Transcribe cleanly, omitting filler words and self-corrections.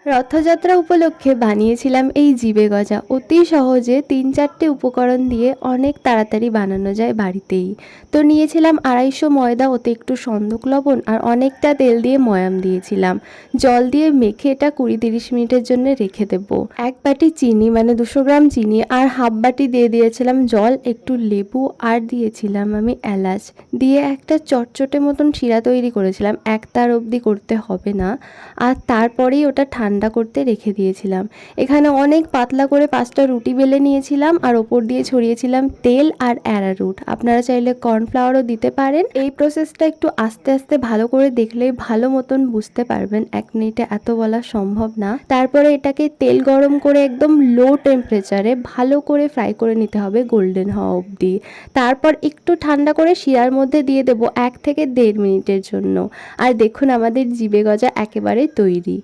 রথযাত্রা উপলক্ষে বানিয়েছিলাম এই জিভে গজা। অতি সহজে ৩-৪টে উপকরণ দিয়ে অনেক তাড়াতাড়ি বানানো যায় বাড়িতেই। তো নিয়েছিলাম ২৫০ ময়দা, ওতে একটু সন্দক লবণ আর অনেকটা তেল দিয়ে ময়াম দিয়েছিলাম। জল দিয়ে মেখে এটা ২০-৩০ মিনিটের জন্য রেখে দেবো। ১ বাটি চিনি মানে ২০০ গ্রাম চিনি আর হাফ বাটি দিয়ে দিয়েছিলাম জল, একটু লেবু আর দিয়েছিলাম আমি এলাচ দিয়ে একটা চটচটে মতন শিরা তৈরি করেছিলাম। এক তার অবধি করতে হবে না। আর তারপরেই ওটা ঠান্ডা করতে রেখে দিয়েছিলাম। এখানে অনেক পাতলা করে ৫টা রুটি বেলে নিয়েছিলাম আর ওপর দিয়ে ছড়িয়েছিলাম তেল আর অ্যারারুট। আপনারা চাইলে কর্নফ্লাওয়ারও দিতে পারেন। এই প্রসেসটা একটু আস্তে আস্তে ভালো করে দেখলেই ভালো মতন বুঝতে পারবেন, ১ মিনিটে এত বলা সম্ভব না। তারপরে এটাকে তেল গরম করে একদম লো টেম্পারেচারে ভালো করে ফ্রাই করে নিতে হবে গোল্ডেন হওয়া অবধি। তারপর একটু ঠান্ডা করে শিরার মধ্যে দিয়ে দেবো ১ থেকে ১.৫ মিনিটের জন্য। আর দেখুন আমাদের জিভে গজা একেবারে তৈরি।